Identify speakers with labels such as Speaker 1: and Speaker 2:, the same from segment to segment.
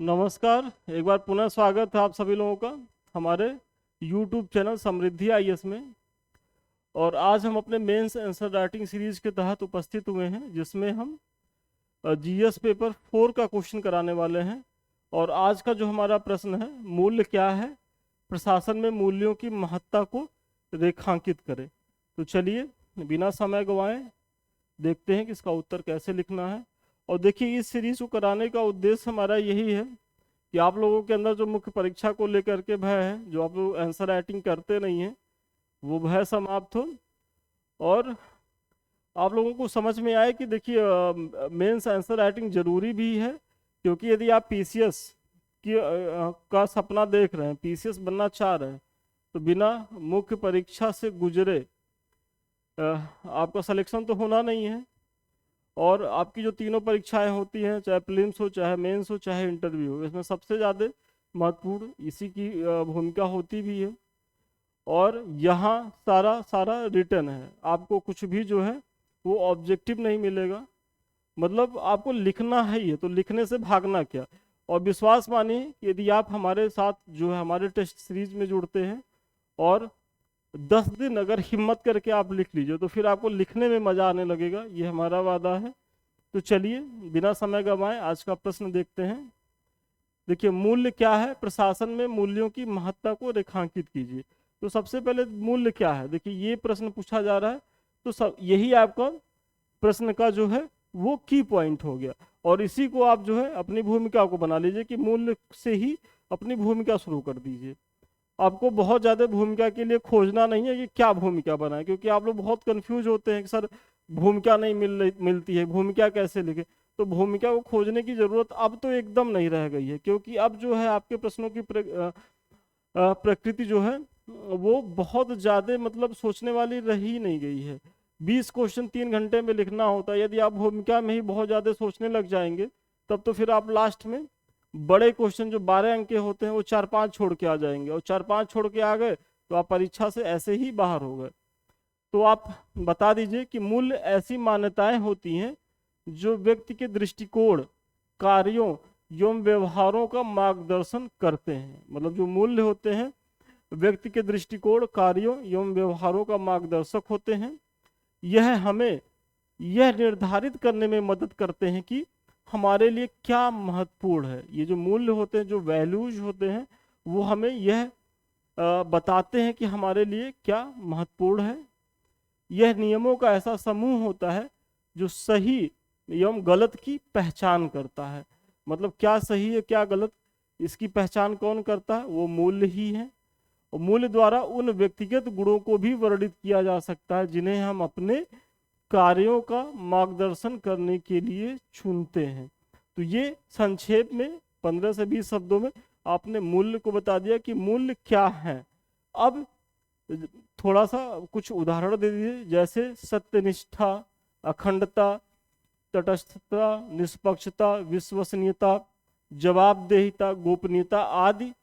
Speaker 1: नमस्कार। एक बार पुनः स्वागत है आप सभी लोगों का हमारे YouTube चैनल समृद्धि आईएएस में। और आज हम अपने मेंस आंसर राइटिंग सीरीज के तहत उपस्थित हुए हैं, जिसमें हम जीएस पेपर 4 का क्वेश्चन कराने वाले हैं। और आज का जो हमारा प्रश्न है, मूल्य क्या है, प्रशासन में मूल्यों की महत्ता को रेखांकित करें। तो चलिए बिना समय गंवाए देखते हैं कि इसका उत्तर कैसे लिखना है। और देखिए, इस सीरीज को कराने का उद्देश्य हमारा यही है कि आप लोगों के अंदर जो मुख्य परीक्षा को लेकर के भय है, जो आप लोग आंसर राइटिंग करते नहीं हैं, वो भय समाप्त हो। और आप लोगों को समझ में आए कि देखिए, मेंस आंसर राइटिंग जरूरी भी है, क्योंकि यदि आप पीसीएस का सपना देख रहे हैं, पीसीएस बनना चाह रहे हैं, तो बिना मुख्य परीक्षा से गुजरे आपका सिलेक्शन तो होना नहीं है। और आपकी जो तीनों परीक्षाएं होती हैं, चाहे प्रीलिम्स हो, चाहे मेंस हो, चाहे इंटरव्यू हो, इसमें सबसे ज़्यादा महत्वपूर्ण इसी की भूमिका होती भी है। और यहाँ सारा सारा रिटर्न है, आपको कुछ भी जो है वो ऑब्जेक्टिव नहीं मिलेगा। मतलब आपको लिखना है ही है, तो लिखने से भागना क्या। और विश्वास मानिए कि यदि आप हमारे साथ जो है हमारे टेस्ट सीरीज में जुड़ते हैं और 10 दिन अगर हिम्मत करके आप लिख लीजिए, तो फिर आपको लिखने में मजा आने लगेगा, ये हमारा वादा है। तो चलिए बिना समय गंवाए आज का प्रश्न देखते हैं। देखिए, मूल्य क्या है, प्रशासन में मूल्यों की महत्ता को रेखांकित कीजिए। तो सबसे पहले मूल्य क्या है, देखिए ये प्रश्न पूछा जा रहा है, तो सब यही आपका प्रश्न का जो है वो की पॉइंट हो गया। और इसी को आप जो है अपनी भूमिका को बना लीजिए कि मूल्य से ही अपनी भूमिका शुरू कर दीजिए। आपको बहुत ज़्यादा भूमिका के लिए खोजना नहीं है कि क्या भूमिका बनाए, क्योंकि आप लोग बहुत कंफ्यूज होते हैं कि सर भूमिका नहीं मिलती है, भूमिका कैसे लिखे। तो भूमिका को खोजने की जरूरत अब तो एकदम नहीं रह गई है, क्योंकि अब जो है आपके प्रश्नों की प्रकृति जो है वो बहुत ज़्यादा मतलब सोचने वाली रह ही नहीं गई है। 20 क्वेश्चन 3 घंटे में लिखना होता है, यदि आप भूमिका में ही बहुत ज़्यादा सोचने लग जाएंगे, तब तो फिर आप लास्ट में बड़े क्वेश्चन जो 12 अंक के होते हैं वो 4-5 छोड़ के आ जाएंगे, और 4-5 छोड़ के आ गए तो आप परीक्षा से ऐसे ही बाहर हो गए। तो आप बता दीजिए कि मूल्य ऐसी मान्यताएं होती हैं जो व्यक्ति के दृष्टिकोण, कार्यों एवं व्यवहारों का मार्गदर्शन करते हैं। मतलब जो मूल्य होते हैं व्यक्ति के दृष्टिकोण, कार्यों एवं व्यवहारों का मार्गदर्शक होते हैं। यह हमें यह निर्धारित करने में मदद करते हैं कि हमारे लिए क्या महत्वपूर्ण है। ये जो मूल्य होते हैं, जो वैल्यूज होते हैं, वो हमें यह बताते हैं कि हमारे लिए क्या महत्वपूर्ण है। यह नियमों का ऐसा समूह होता है जो सही एवं गलत की पहचान करता है। मतलब क्या सही है क्या गलत, इसकी पहचान कौन करता है, वो मूल्य ही है। और मूल्य द्वारा उन व्यक्तिगत गुणों को भी वर्णित किया जा सकता है जिन्हें हम अपने कार्यों का मार्गदर्शन करने के लिए चुनते हैं। तो ये संक्षेप में 15 से 20 शब्दों में आपने मूल्य को बता दिया कि मूल्य क्या है। अब थोड़ा सा कुछ उदाहरण दे दीजिए, जैसे सत्यनिष्ठा, अखंडता, तटस्थता, निष्पक्षता, विश्वसनीयता, जवाबदेहिता, गोपनीयता आदि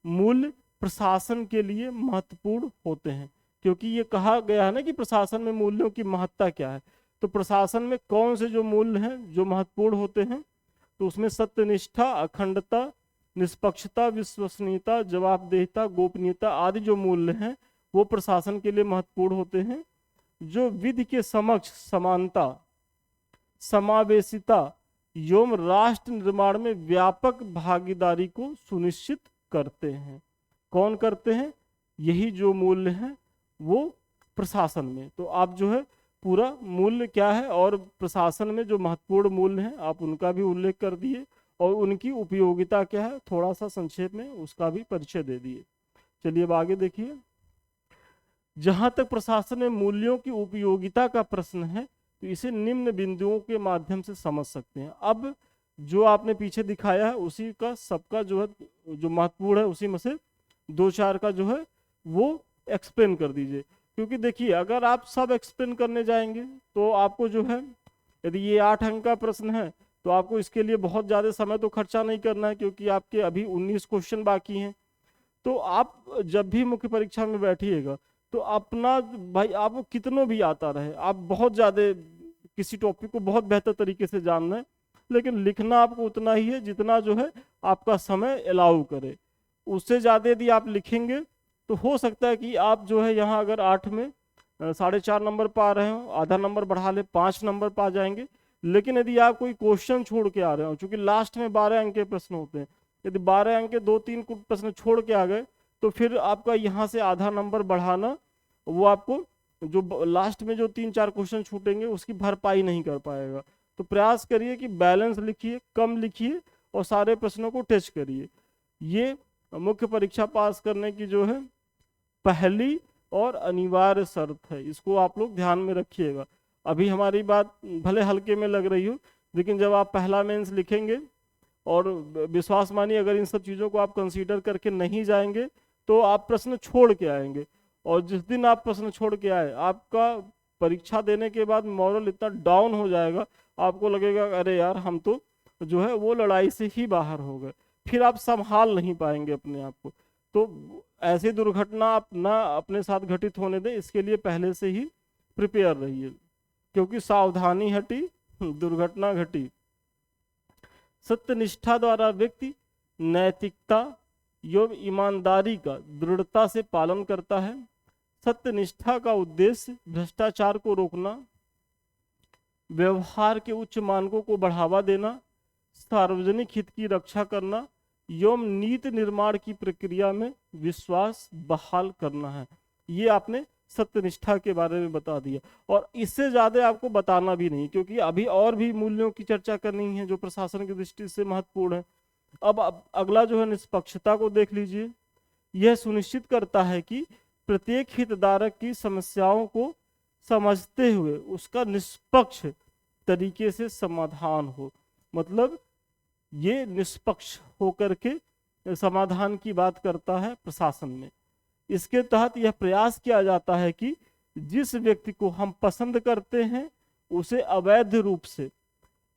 Speaker 1: मूल्य प्रशासन के लिए महत्वपूर्ण होते हैं। क्योंकि ये कहा गया है ना कि प्रशासन में मूल्यों की महत्ता क्या है, तो प्रशासन में कौन से जो मूल्य हैं जो महत्वपूर्ण होते हैं, तो उसमें सत्यनिष्ठा, अखंडता, निष्पक्षता, विश्वसनीयता, जवाबदेहिता, गोपनीयता आदि जो मूल्य हैं वो प्रशासन के लिए महत्वपूर्ण होते हैं। जो विधि के समक्ष समानता, समावेशिता एवं राष्ट्र निर्माण में व्यापक भागीदारी को सुनिश्चित करते हैं। कौन करते हैं, यही जो मूल्य हैं वो प्रशासन में। तो आप जो है पूरा मूल्य क्या है और प्रशासन में जो महत्वपूर्ण मूल्य हैं आप उनका भी उल्लेख कर दिए, और उनकी उपयोगिता क्या है थोड़ा सा संक्षेप में उसका भी परिचय दे दिए। चलिए अब आगे देखिए। जहां तक प्रशासन में मूल्यों की उपयोगिता का प्रश्न है, तो इसे निम्न बिंदुओं के माध्यम से समझ सकते हैं। अब जो आपने पीछे दिखाया है उसी का सबका जो है जो महत्वपूर्ण है उसी में से 2-4 का जो है वो एक्सप्लेन कर दीजिए। क्योंकि देखिए, अगर आप सब एक्सप्लेन करने जाएंगे तो आपको जो है, यदि ये 8 अंक का प्रश्न है तो आपको इसके लिए बहुत ज़्यादा समय तो खर्चा नहीं करना है, क्योंकि आपके अभी 19 क्वेश्चन बाकी हैं। तो आप जब भी मुख्य परीक्षा में बैठिएगा तो अपना भाई आपको कितनों भी आता रहे, आप बहुत ज़्यादा किसी टॉपिक को बहुत बेहतर तरीके से जानना है, लेकिन लिखना आपको उतना ही है जितना जो है आपका समय अलाउ करे। उससे ज़्यादा यदि आप लिखेंगे तो हो सकता है कि आप जो है यहाँ अगर 8 में 4.5 नंबर पा रहे हो, आधा नंबर बढ़ा ले 5 नंबर पा जाएंगे। लेकिन यदि आप कोई क्वेश्चन छोड़ के आ रहे हो, चूंकि लास्ट में 12 अंक के प्रश्न होते हैं, यदि 12 अंक के 2-3 प्रश्न छोड़ के आ गए तो फिर आपका यहाँ से आधा नंबर बढ़ाना, वो आपको जो लास्ट में जो 3-4 क्वेश्चन छूटेंगे उसकी भरपाई नहीं कर पाएगा। तो प्रयास करिए कि बैलेंस लिखिए, कम लिखिए और सारे प्रश्नों को टेस्ट करिए। ये मुख्य परीक्षा पास करने की जो है पहली और अनिवार्य शर्त है, इसको आप लोग ध्यान में रखिएगा। अभी हमारी बात भले हल्के में लग रही हो, लेकिन जब आप पहला मेंस लिखेंगे और विश्वास मानिए अगर इन सब चीज़ों को आप कंसीडर करके नहीं जाएंगे तो आप प्रश्न छोड़ के आएंगे, और जिस दिन आप प्रश्न छोड़ के आए आपका परीक्षा देने के बाद मॉरल इतना डाउन हो जाएगा, आपको लगेगा अरे यार हम तो जो है वो लड़ाई से ही बाहर हो गए, फिर आप संभाल नहीं पाएंगे अपने आप को। तो ऐसी दुर्घटना आप ना अपने साथ घटित होने दें, इसके लिए पहले से ही प्रिपेयर रहिए, क्योंकि सावधानी हटी दुर्घटना घटी। सत्यनिष्ठा द्वारा व्यक्ति नैतिकता एवं ईमानदारी का दृढ़ता से पालन करता है। सत्यनिष्ठा का उद्देश्य भ्रष्टाचार को रोकना, व्यवहार के उच्च मानकों को बढ़ावा देना, सार्वजनिक हित की रक्षा करना एवं नीति निर्माण की प्रक्रिया में विश्वास बहाल करना है। ये आपने सत्यनिष्ठा के बारे में बता दिया, और इससे ज्यादा आपको बताना भी नहीं, क्योंकि अभी और भी मूल्यों की चर्चा करनी है जो प्रशासन की दृष्टि से महत्वपूर्ण है। अब अगला जो है निष्पक्षता को देख लीजिए। यह सुनिश्चित करता है कि प्रत्येक हितधारक की समस्याओं को समझते हुए उसका निष्पक्ष तरीके से समाधान हो। मतलब ये निष्पक्ष होकर के समाधान की बात करता है प्रशासन में। इसके तहत यह प्रयास किया जाता है कि जिस व्यक्ति को हम पसंद करते हैं उसे अवैध रूप से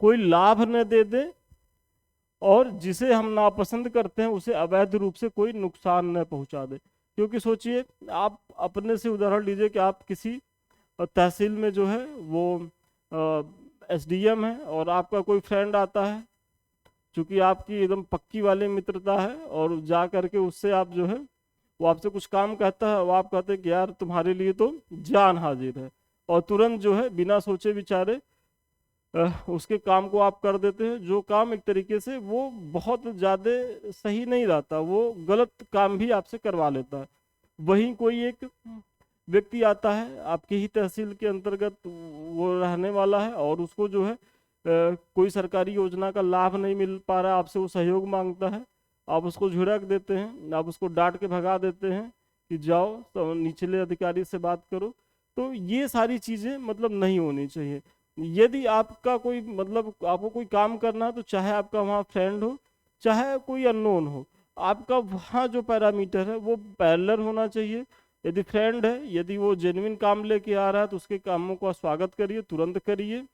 Speaker 1: कोई लाभ न दे दे, और जिसे हम नापसंद करते हैं उसे अवैध रूप से कोई नुकसान न पहुंचा दे। क्योंकि सोचिए, आप अपने से उदाहरण लीजिए कि आप किसी तहसील में जो है वो एसडीएम है, और आपका कोई फ्रेंड आता है, चूंकि आपकी एकदम पक्की वाली मित्रता है, और जा करके उससे आप जो है वो आपसे कुछ काम कहता है, वो आप कहते हैं कि यार तुम्हारे लिए तो जान हाजिर है, और तुरंत जो है बिना सोचे विचारे उसके काम को आप कर देते हैं, जो काम एक तरीके से वो बहुत ज़्यादा सही नहीं रहता, वो गलत काम भी आपसे करवा लेता है। वहीं कोई एक व्यक्ति आता है आपके ही तहसील के अंतर्गत वो रहने वाला है, और उसको जो है कोई सरकारी योजना का लाभ नहीं मिल पा रहा है, आपसे वो सहयोग मांगता है, आप उसको झिड़क देते हैं, आप उसको डांट के भगा देते हैं कि जाओ तो निचले अधिकारी से बात करो। तो ये सारी चीज़ें मतलब नहीं होनी चाहिए। यदि आपका कोई मतलब आपको कोई काम करना है, तो चाहे आपका वहाँ फ्रेंड हो चाहे कोई अननोन हो, आपका वहाँ जो पैरामीटर है वो पैरेलल होना चाहिए। यदि फ्रेंड है, यदि वो जेन्युइन काम लेके आ रहा है तो उसके कामों का स्वागत करिए, तुरंत करिए,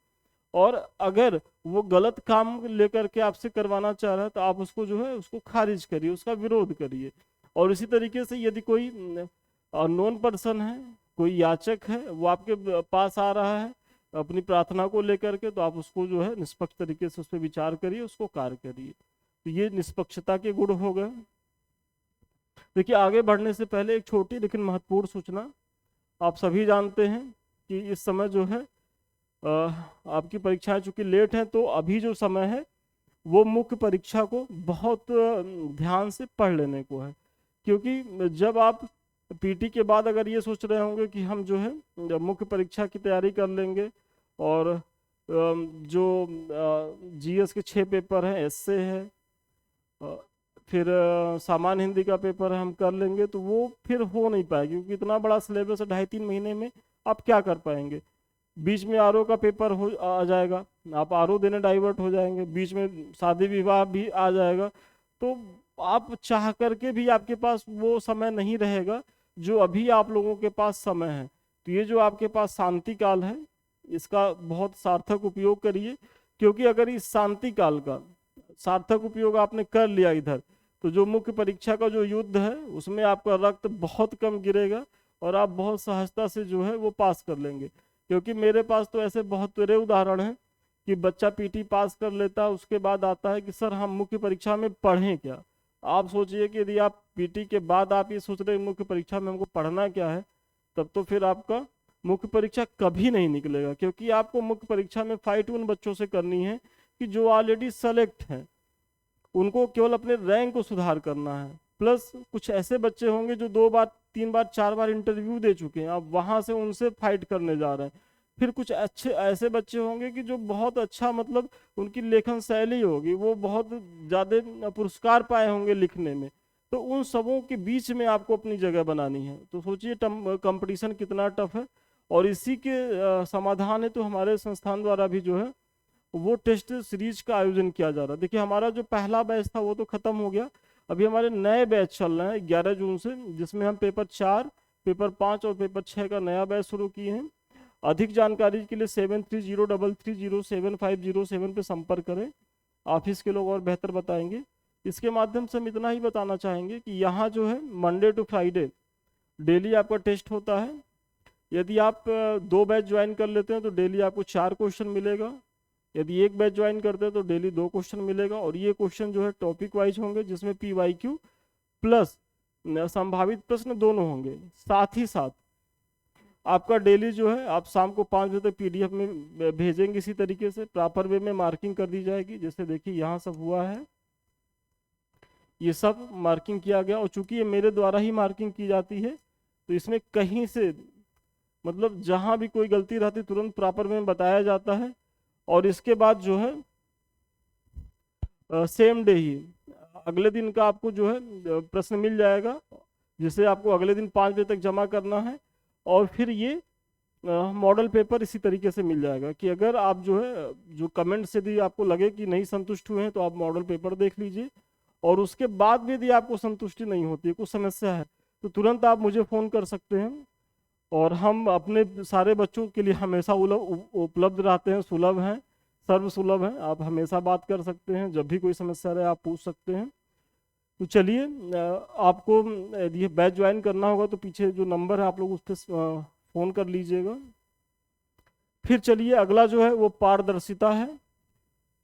Speaker 1: और अगर वो गलत काम लेकर के आपसे करवाना चाह रहा है तो आप उसको जो है उसको खारिज करिए, उसका विरोध करिए। और इसी तरीके से यदि कोई अननोन पर्सन है, कोई याचक है, वो आपके पास आ रहा है अपनी प्रार्थना को लेकर के, तो आप उसको जो है निष्पक्ष तरीके से उस पर विचार करिए, उसको कार्य करिए। तो ये निष्पक्षता के गुण हो गए। देखिए, आगे बढ़ने से पहले एक छोटी लेकिन महत्वपूर्ण सूचना। आप सभी जानते हैं कि इस समय जो है आपकी परीक्षाएं चूंकि लेट हैं, तो अभी जो समय है वो मुख्य परीक्षा को बहुत ध्यान से पढ़ लेने को है। क्योंकि जब आप पीटी के बाद अगर ये सोच रहे होंगे कि हम जो है मुख्य परीक्षा की तैयारी कर लेंगे, और जो जीएस के 6 पेपर हैं, एसए है, फिर सामान्य हिंदी का पेपर है, हम कर लेंगे, तो वो फिर हो नहीं पाएगा, क्योंकि इतना बड़ा सिलेबस है, 2.5-3 महीने में आप क्या कर पाएंगे। बीच में आरओ का पेपर हो आ जाएगा, आप आरओ देने डाइवर्ट हो जाएंगे, बीच में शादी विवाह भी आ जाएगा, तो आप चाह करके भी आपके पास वो समय नहीं रहेगा जो अभी आप लोगों के पास समय है। तो ये जो आपके पास शांति काल है, इसका बहुत सार्थक उपयोग करिए, क्योंकि अगर इस शांति काल का सार्थक उपयोग आपने कर लिया इधर, तो जो मुख्य परीक्षा का जो युद्ध है उसमें आपका रक्त बहुत कम गिरेगा, और आप बहुत सहजता से जो है वो पास कर लेंगे। क्योंकि मेरे पास तो ऐसे बहुत सारे उदाहरण हैं कि बच्चा पीटी पास कर लेता है, उसके बाद आता है कि सर हम मुख्य परीक्षा में पढ़ें क्या। आप सोचिए कि यदि आप पीटी के बाद आप ये सोच रहे हैं मुख्य परीक्षा में हमको पढ़ना क्या है, तब तो फिर आपका मुख्य परीक्षा कभी नहीं निकलेगा, क्योंकि आपको मुख्य परीक्षा में फाइट उन बच्चों से करनी है कि जो ऑलरेडी सेलेक्ट हैं, उनको केवल अपने रैंक को सुधार करना है। प्लस कुछ ऐसे बच्चे होंगे जो 2 बार 3 बार 4 बार इंटरव्यू दे चुके हैं, आप वहां से उनसे फाइट करने जा रहे हैं। फिर कुछ अच्छे ऐसे बच्चे होंगे कि जो बहुत अच्छा मतलब उनकी लेखन शैली होगी, वो बहुत ज़्यादा पुरस्कार पाए होंगे लिखने में। तो उन सबों के बीच में आपको अपनी जगह बनानी है। तो सोचिए कंपटीशन कितना टफ है। और इसी के समाधान है तो हमारे संस्थान द्वारा भी जो है वो टेस्ट सीरीज का आयोजन किया जा रहा है। देखिए हमारा जो पहला बैच था वो तो खत्म हो गया, अभी हमारे नए बैच चल रहे हैं 11 जून से, जिसमें हम पेपर 4, पेपर 5 और पेपर 6 का नया बैच शुरू किए हैं। अधिक जानकारी के लिए 7303307507 पे संपर्क करें, ऑफिस के लोग और बेहतर बताएंगे। इसके माध्यम से हम इतना ही बताना चाहेंगे कि यहाँ जो है मंडे टू फ्राइडे डेली आपका टेस्ट होता है। यदि आप 2 बैच ज्वाइन कर लेते हैं तो डेली आपको 4 क्वेश्चन मिलेगा। यदि 1 बैच ज्वाइन करते हैं तो डेली 2 क्वेश्चन मिलेगा। और ये क्वेश्चन जो है टॉपिक वाइज होंगे, जिसमें PYQ प्लस संभावित प्रश्न दोनों होंगे। साथ ही साथ आपका डेली जो है आप शाम को 5 बजे तक PDF में भेजेंगे, इसी तरीके से प्रॉपर वे में मार्किंग कर दी जाएगी। जैसे देखिए यहाँ सब हुआ है, ये सब मार्किंग किया गया। और चूंकि ये मेरे द्वारा ही मार्किंग की जाती है तो इसमें कहीं से मतलब जहाँ भी कोई गलती रहती तुरंत प्रॉपर में बताया जाता है। और इसके बाद जो है सेम डे ही अगले दिन का आपको जो है प्रश्न मिल जाएगा, जिसे आपको अगले दिन 5 बजे तक जमा करना है। और फिर ये मॉडल पेपर इसी तरीके से मिल जाएगा कि अगर आप जो है जो कमेंट से यदि आपको लगे कि नहीं संतुष्ट हुए हैं तो आप मॉडल पेपर देख लीजिए। और उसके बाद भी यदि आपको संतुष्टि नहीं होती है, कुछ समस्या है, तो तुरंत आप मुझे फ़ोन कर सकते हैं। और हम अपने सारे बच्चों के लिए हमेशा उपलब्ध रहते हैं, सुलभ हैं, सर्व सुलभ हैं। आप हमेशा बात कर सकते हैं, जब भी कोई समस्या रहे आप पूछ सकते हैं। तो चलिए आपको यदि ये बैच ज्वाइन करना होगा तो पीछे जो नंबर है आप लोग उस पर फ़ोन कर लीजिएगा। फिर चलिए अगला जो है वो पारदर्शिता है।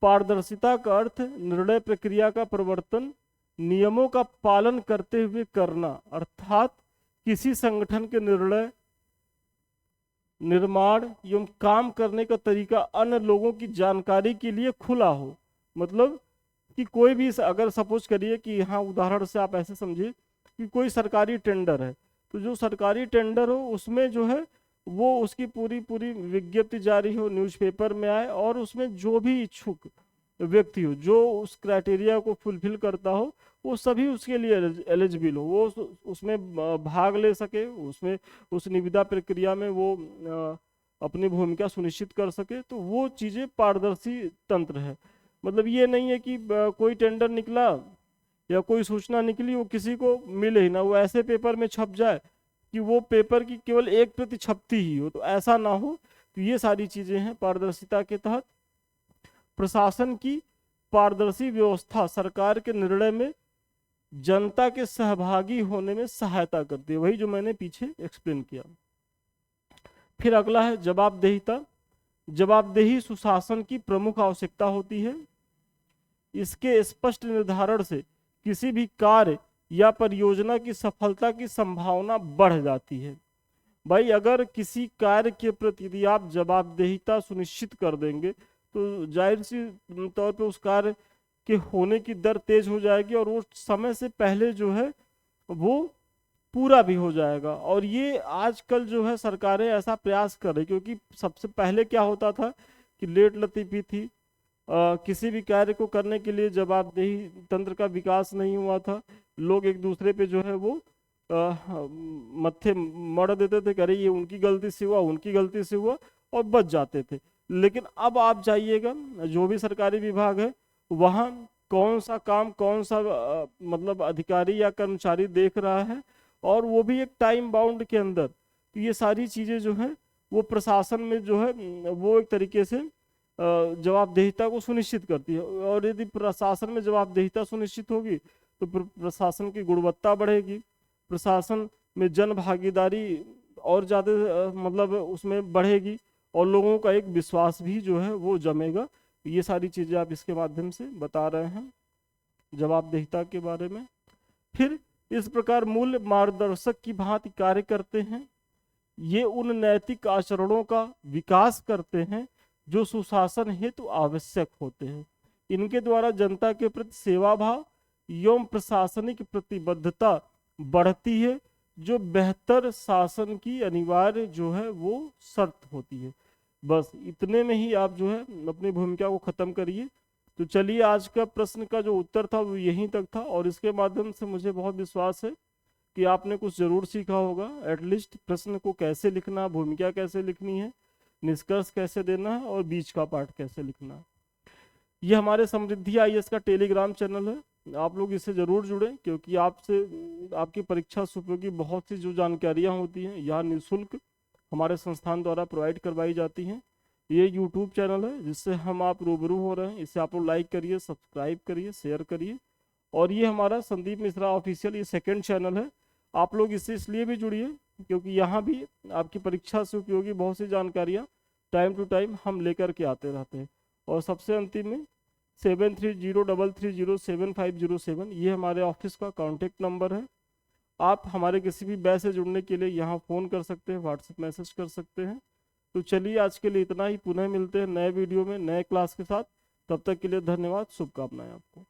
Speaker 1: पारदर्शिता का अर्थ निर्णय प्रक्रिया का प्रवर्तन नियमों का पालन करते हुए करना, अर्थात किसी संगठन के निर्णय निर्माण एवं काम करने का तरीका अन्य लोगों की जानकारी के लिए खुला हो। मतलब कि कोई भी अगर सपोज करिए कि यहाँ उदाहरण से आप ऐसे समझिए कि कोई सरकारी टेंडर है, तो जो सरकारी टेंडर हो उसमें जो है वो उसकी पूरी पूरी विज्ञप्ति जारी हो, न्यूज़पेपर में आए, और उसमें जो भी इच्छुक व्यक्ति हो जो उस क्राइटेरिया को फुलफिल करता हो वो सभी उसके लिए एलिजिबल हो, वो उसमें भाग ले सके, उसमें उस निविदा प्रक्रिया में वो अपनी भूमिका सुनिश्चित कर सके। तो वो चीज़ें पारदर्शी तंत्र है। मतलब ये नहीं है कि कोई टेंडर निकला या कोई सूचना निकली वो किसी को मिले ही ना, वो ऐसे पेपर में छप जाए कि वो पेपर की केवल 1 प्रति छपती ही हो, तो ऐसा ना हो। तो ये सारी चीज़ें हैं पारदर्शिता के तहत। प्रशासन की पारदर्शी व्यवस्था सरकार के निर्णय में जनता के सहभागी होने में सहायता करती है, वही जो मैंने पीछे एक्सप्लेन किया। फिर अगला है जवाबदेहिता। जवाबदेही सुशासन की प्रमुख आवश्यकता होती है। इसके स्पष्ट निर्धारण से किसी भी कार्य या परियोजना की सफलता की संभावना बढ़ जाती है। भाई अगर किसी कार्य के प्रति यदि आप जवाबदेहिता सुनिश्चित कर देंगे तो जाहिर सी तौर पे उस कार्य के होने की दर तेज हो जाएगी और वो समय से पहले जो है वो पूरा भी हो जाएगा। और ये आजकल जो है सरकारें ऐसा प्रयास कर रही, क्योंकि सबसे पहले क्या होता था कि लेट लतीफ़ी थी, किसी भी कार्य को करने के लिए जवाबदेही तंत्र का विकास नहीं हुआ था। लोग एक दूसरे पे जो है वो मत्थे मड़ देते थे, अरे ये उनकी गलती से हुआ, उनकी गलती से हुआ, और बच जाते थे। लेकिन अब आप जाइएगा जो भी सरकारी विभाग है वहाँ कौन सा काम कौन सा मतलब अधिकारी या कर्मचारी देख रहा है, और वो भी एक टाइम बाउंड के अंदर। तो ये सारी चीज़ें जो है वो प्रशासन में जो है वो एक तरीके से जवाबदेहिता को सुनिश्चित करती है। और यदि प्रशासन में जवाबदेहिता सुनिश्चित होगी तो प्रशासन की गुणवत्ता बढ़ेगी, प्रशासन में जन भागीदारी और ज़्यादा मतलब उसमें बढ़ेगी, और लोगों का एक विश्वास भी जो है वो जमेगा। ये सारी चीज़ें आप इसके माध्यम से बता रहे हैं जवाबदेहिता के बारे में। फिर इस प्रकार मूल्य मार्गदर्शक की भांति कार्य करते हैं। ये उन नैतिक आचरणों का विकास करते हैं जो सुशासन हेतु आवश्यक होते हैं। इनके द्वारा जनता के प्रति सेवा भाव एवं प्रशासनिक प्रतिबद्धता बढ़ती है, जो बेहतर शासन की अनिवार्य जो है वो शर्त होती है। बस इतने में ही आप जो है अपनी भूमिका को खत्म करिए। तो चलिए, आज का प्रश्न का जो उत्तर था वो यहीं तक था, और इसके माध्यम से मुझे बहुत विश्वास है कि आपने कुछ जरूर सीखा होगा। एटलीस्ट प्रश्न को कैसे लिखना, भूमिका कैसे लिखनी है, निष्कर्ष कैसे देना है, और बीच का पार्ट कैसे लिखना है। ये हमारे समृद्धि आईएएस का टेलीग्राम चैनल है, आप लोग इससे जरूर जुड़ें, क्योंकि आपसे आपकी परीक्षा से उपयोगी बहुत सी जो जानकारियाँ होती हैं यहाँ निःशुल्क हमारे संस्थान द्वारा प्रोवाइड करवाई जाती हैं। ये यूट्यूब चैनल है जिससे हम आप रूबरू हो रहे हैं, इसे आप लोग लाइक करिए, सब्सक्राइब करिए, शेयर करिए। और ये हमारा संदीप मिश्रा ऑफिशियल ये सेकंड चैनल है, आप लोग इससे इसलिए भी जुड़िए क्योंकि यहाँ भी आपकी परीक्षा से उपयोगी बहुत सी जानकारियाँ टाइम टू टाइम हम लेकर के आते रहते हैं। और सबसे अंतिम में 7303307507 ये हमारे ऑफिस का कॉन्टेक्ट नंबर है। आप हमारे किसी भी बैच से जुड़ने के लिए यहाँ फ़ोन कर सकते हैं, व्हाट्सएप मैसेज कर सकते हैं। तो चलिए, आज के लिए इतना ही। पुनः मिलते हैं नए वीडियो में नए क्लास के साथ। तब तक के लिए धन्यवाद, शुभकामनाएं आपको।